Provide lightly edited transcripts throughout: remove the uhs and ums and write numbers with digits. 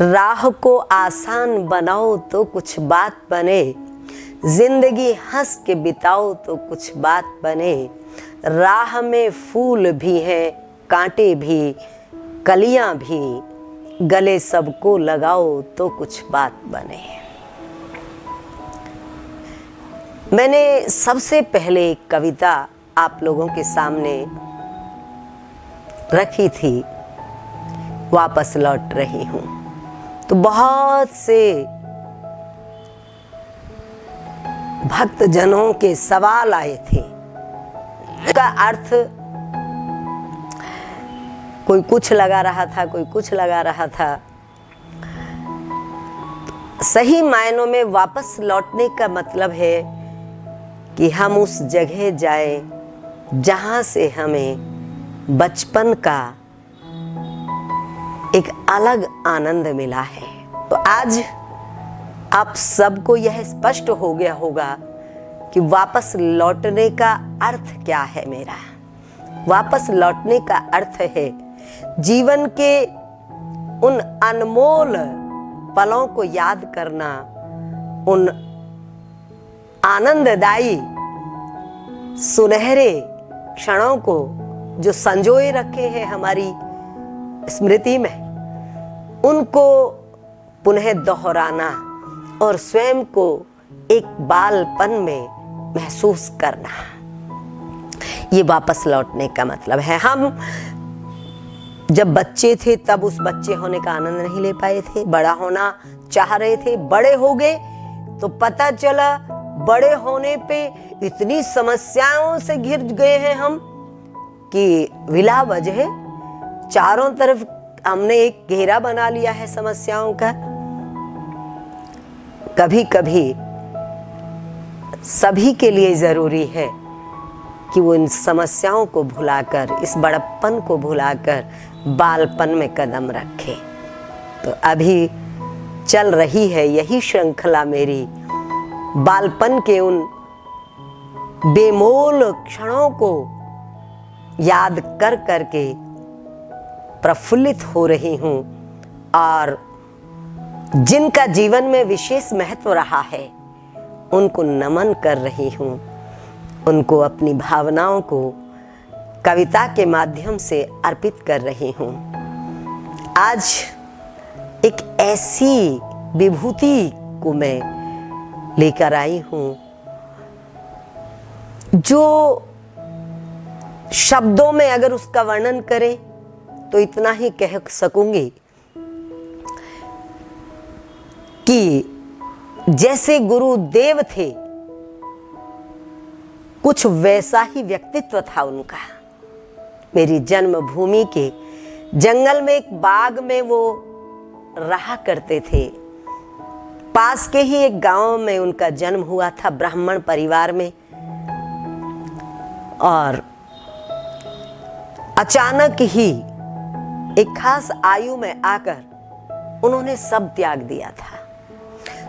राह को आसान बनाओ तो कुछ बात बने, जिंदगी हंस के बिताओ तो कुछ बात बने। राह में फूल भी हैं, कांटे भी, कलियां भी, गले सबको लगाओ तो कुछ बात बने। मैंने सबसे पहले एक कविता आप लोगों के सामने रखी थी, वापस लौट रही हूं, तो बहुत से भक्तजनों के सवाल आए थे। इसका अर्थ कोई कुछ लगा रहा था, कोई कुछ लगा रहा था। सही मायनों में वापस लौटने का मतलब है कि हम उस जगह जाएं जहां से हमें बचपन का एक अलग आनंद मिला है। तो आज आप सबको यह स्पष्ट हो गया होगा कि वापस लौटने का अर्थ क्या है। मेरा वापस लौटने का अर्थ है जीवन के उन अनमोल पलों को याद करना, उन आनंददायी सुनहरे क्षणों को जो संजोए रखे हैं हमारी स्मृति में, उनको पुनः दोहराना और स्वयं को एक बालपन में महसूस करना, ये वापस लौटने का मतलब है। हम जब बच्चे थे तब उस बच्चे होने का आनंद नहीं ले पाए थे, बड़ा होना चाह रहे थे। बड़े हो गए तो पता चला बड़े होने पे इतनी समस्याओं से घिर गए हैं हम कि विला वजह चारों तरफ हमने एक घेरा बना लिया है समस्याओं का। कभी कभी सभी के लिए जरूरी है कि वो इन समस्याओं को भुलाकर, इस बड़प्पन को भुलाकर बालपन में कदम रखे। तो अभी चल रही है यही श्रृंखला मेरी, बालपन के उन बेमोल क्षणों को याद कर करके प्रफुल्लित हो रही हूं, और जिनका जीवन में विशेष महत्व रहा है उनको नमन कर रही हूं, उनको अपनी भावनाओं को कविता के माध्यम से अर्पित कर रही हूं। आज एक ऐसी विभूति को मैं लेकर आई हूं जो शब्दों में अगर उसका वर्णन करें तो इतना ही कह सकूंगी कि जैसे गुरुदेव थे कुछ वैसा ही व्यक्तित्व था उनका। मेरी जन्मभूमि के जंगल में एक बाग में वो रहा करते थे। पास के ही एक गांव में उनका जन्म हुआ था, ब्राह्मण परिवार में, और अचानक ही एक खास आयु में आकर उन्होंने सब त्याग दिया था,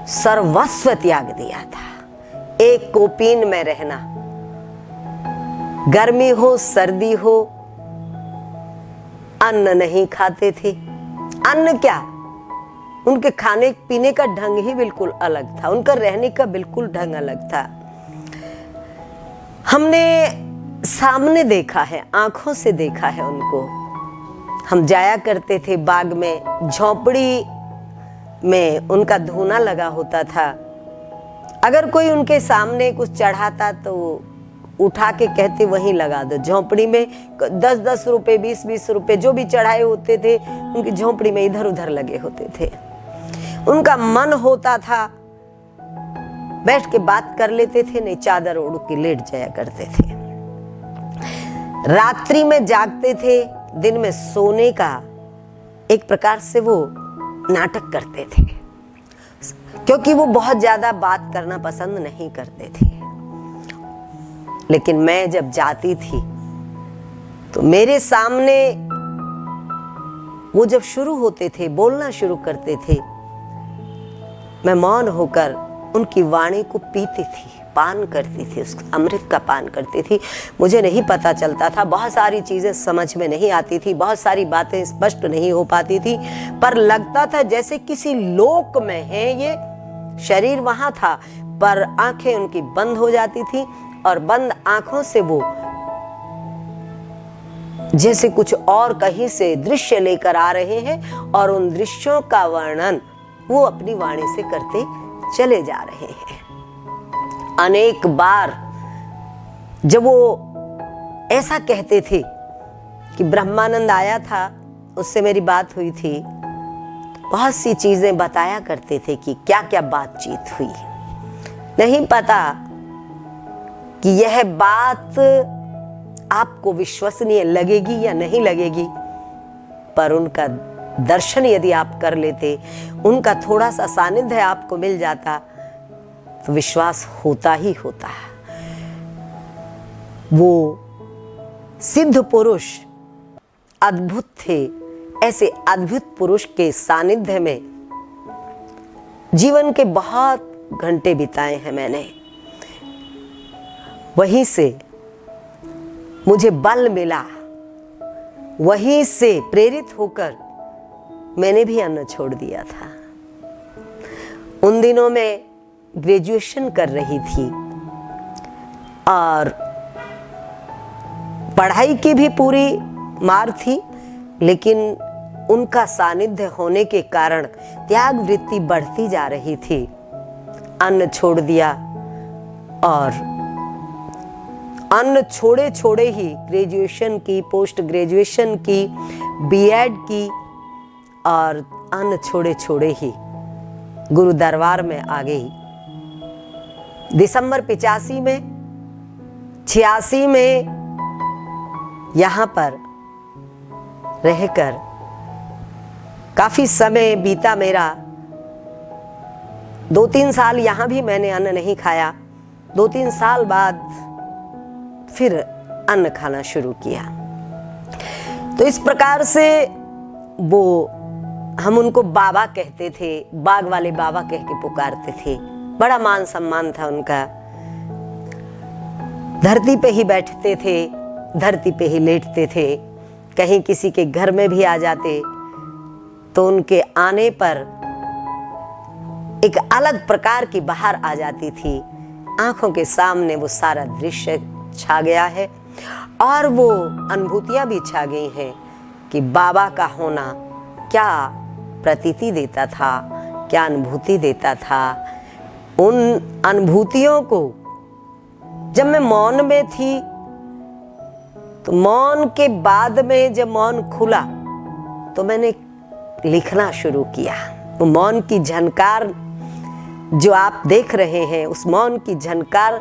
सर्वस्व त्याग दिया था। एक कोपीन में रहना, गर्मी हो सर्दी हो, अन्न नहीं खाते थे। अन्न क्या, उनके खाने पीने का ढंग ही बिल्कुल अलग था, उनका रहने का बिल्कुल ढंग अलग था। हमने सामने देखा है, आंखों से देखा है उनको। हम जाया करते थे बाग में, झोपड़ी में उनका धूना लगा होता था। अगर कोई उनके सामने कुछ चढ़ाता तो उठा के कहते वहीं लगा दो। झोपड़ी में 10-10 रुपए, 20-20 रुपए जो भी चढ़ाए होते थे उनकी झोपड़ी में इधर उधर लगे होते थे। उनका मन होता था बैठ के बात कर लेते थे, नहीं चादर ओढ़ के लेट जाया करते थे। रात्रि में जागते थे, दिन में सोने का एक प्रकार से वो नाटक करते थे, क्योंकि वो बहुत ज्यादा बात करना पसंद नहीं करते थे। लेकिन मैं जब जाती थी तो मेरे सामने वो जब शुरू होते थे, बोलना शुरू करते थे, मैं मौन होकर उनकी वाणी को पीती थी। पान करती थी, उस अमृत का पान करती थी। मुझे नहीं पता चलता था, बहुत सारी चीज़ें समझ में नहीं आती थी, बहुत सारी बातें स्पष्ट नहीं हो पाती थी, पर लगता था जैसे किसी लोक में है ये। शरीर वहाँ था पर आंखें उनकी बंद हो जाती थी और बंद आंखों से वो जैसे कुछ और कहीं से दृश्य लेकर आ रहे हैं और उन दृश्यों का वर्णन वो अपनी वाणी से करते चले जा रहे हैं। अनेक बार जब वो ऐसा कहते थे कि ब्रह्मानंद आया था, उससे मेरी बात हुई थी, बहुत सी चीजें बताया करते थे कि क्या क्या बातचीत हुई। नहीं पता कि यह बात आपको विश्वसनीय लगेगी या नहीं लगेगी, पर उनका दर्शन यदि आप कर लेते, उनका थोड़ा सा सानिध्य आपको मिल जाता, तो विश्वास होता ही होता है। वो सिद्ध पुरुष अद्भुत थे। ऐसे अद्भुत पुरुष के सानिध्य में जीवन के बहुत घंटे बिताए हैं मैंने। वहीं से मुझे बल मिला, वहीं से प्रेरित होकर मैंने भी अन्न छोड़ दिया था। उन दिनों में ग्रेजुएशन कर रही थी और पढ़ाई की भी पूरी मार थी, लेकिन उनका सानिध्य होने के कारण त्याग वृत्ति बढ़ती जा रही थी। अन्न छोड़ दिया और अन्न छोड़े छोड़े ही ग्रेजुएशन की, पोस्ट ग्रेजुएशन की, बीएड की और अन्न छोड़े छोड़े ही गुरु दरबार में आ गई। दिसंबर 85 में, 86 में यहाँ पर रहकर काफी समय बीता मेरा। 2-3 साल यहाँ भी मैंने अन्न नहीं खाया। 2-3 साल बाद फिर अन्न खाना शुरू किया। तो इस प्रकार से वो, हम उनको बाबा कहते थे, बाग वाले बाबा कह के पुकारते थे। बड़ा मान सम्मान था उनका। धरती पे ही बैठते थे, धरती पे ही लेटते थे। कहीं किसी के घर में भी आ जाते तो उनके आने पर एक अलग प्रकार की बहार आ जाती थी। आंखों के सामने वो सारा दृश्य छा गया है और वो अनुभूतियां भी छा गई हैं कि बाबा का होना क्या प्रतीति देता था, क्या अनुभूति देता था। उन अनुभूतियों को जब मैं मौन में थी, तो मौन के बाद में जब मौन खुला तो मैंने लिखना शुरू किया। वो मौन की झनकार जो आप देख रहे हैं, उस मौन की झनकार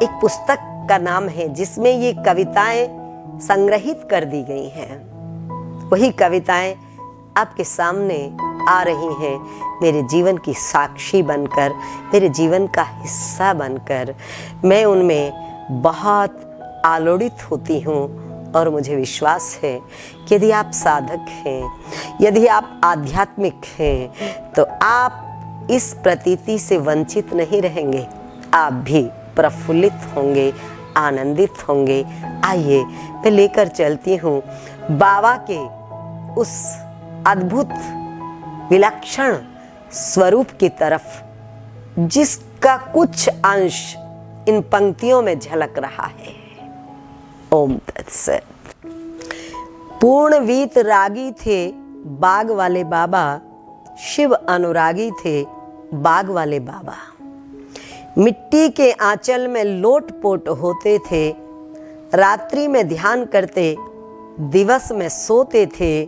एक पुस्तक का नाम है जिसमें ये कविताएं संग्रहित कर दी गई हैं। वही कविताएं आपके सामने आ रही हैं, मेरे जीवन की साक्षी बनकर, मेरे जीवन का हिस्सा बनकर। मैं उनमें बहुत आलोड़ित होती हूँ और मुझे विश्वास है कि यदि आप साधक हैं, यदि आप आध्यात्मिक हैं, तो आप इस प्रतीति से वंचित नहीं रहेंगे। आप भी प्रफुल्लित होंगे, आनंदित होंगे। आइए मैं लेकर चलती हूँ बाबा के उस अद्भुत विलक्षण स्वरूप की तरफ, जिसका कुछ अंश इन पंक्तियों में झलक रहा है। ओम तत्सत। पूर्ण वीत रागी थे बाग वाले बाबा, शिव अनुरागी थे बाग वाले बाबा। मिट्टी के आंचल में लोटपोट होते थे, रात्रि में ध्यान करते, दिवस में सोते थे।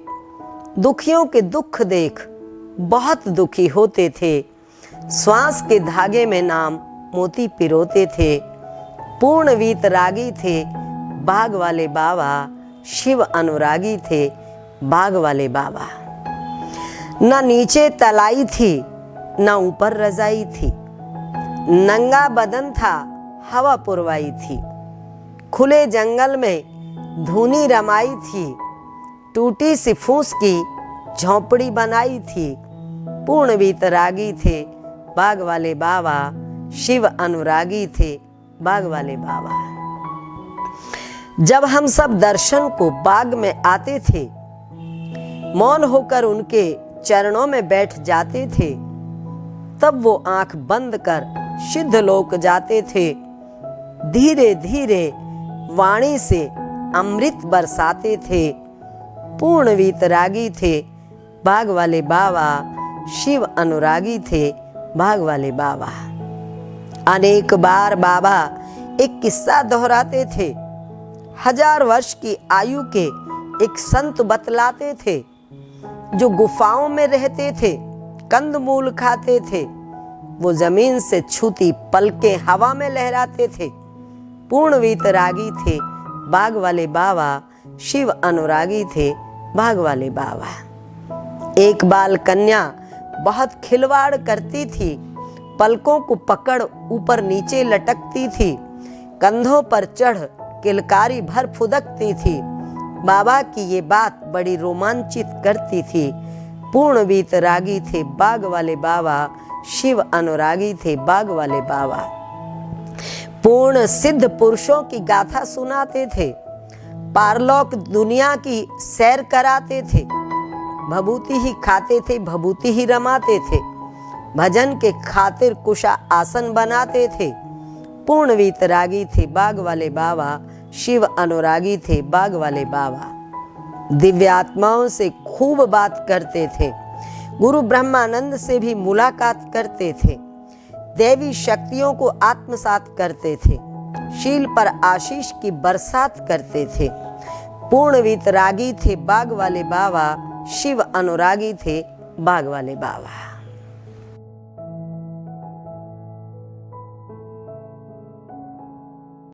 दुखियों के दुख देख बहुत दुखी होते थे, श्वास के धागे में नाम मोती पिरोते थे। पूर्ण वीत रागी थे बाग वाले बाबा, शिव अनुरागी थे बाग वाले बाबा। न नीचे तलाई थी, न ऊपर रजाई थी, नंगा बदन था, हवा पुरवाई थी। खुले जंगल में धुनी रमाई थी, टूटी सी फूस की झोंपड़ी बनाई थी। पूर्ण वीतरागी थे बाग वाले बाबा, शिव अनुरागी थे बाग वाले बाबा। जब हम सब दर्शन को बाग में आते थे, मौन होकर उनके चरणों में बैठ जाते थे, तब वो आंख बंद कर सिद्ध लोक जाते थे। धीरे धीरे वाणी से अमृत बरसाते थे। पूर्ण वीतरागी थे बाग वाले बाबा, शिव अनुरागी थे बाग वाले बाबा। अनेक बार बाबा एक किस्सा दोहराते थे। 1000 वर्ष की आयु के एक संत बतलाते थे, जो गुफाओं में रहते थे, कंदमूल खाते थे। वो जमीन से छूती पलकें हवा में लहराते थे। पूर्ण वीतरागी थे बाग वाले बाबा, शिव अनुरागी थे बाग वाले बाबा। एक बाल कन्या बहुत खिलवाड़ करती थी, पलकों को पकड़ ऊपर नीचे लटकती थी, कंधों पर चढ़ किलकारी भर फुदकती थी। बाबा की ये बात बड़ी रोमांचित करती थी। पूर्ण वीतरागी थे बाग वाले बाबा, शिव अनुरागी थे बाग वाले बाबा। पूर्ण सिद्ध पुरुषों की गाथा सुनाते थे, पारलौक दुनिया की सैर कराते थे। भभूति ही खाते थे, भभूति ही रमाते थे। भजन के खातिर कुशा आसन बनाते थे। पूर्ण वीतरागी थे बाग वाले बाबा, शिव अनुरागी थे बाग वाले बाबा। दिव्य आत्माओं से खूब बात करते थे। गुरु ब्रह्मानंद से भी मुलाकात करते थे। देवी शक्तियों को आत्मसात करते थे। शील पर आशीष की बरसात करते थे। पूर्ण वीतरागी थे बाग वाले बाबा, शिव अनुरागी थे बाग वाले बाबा।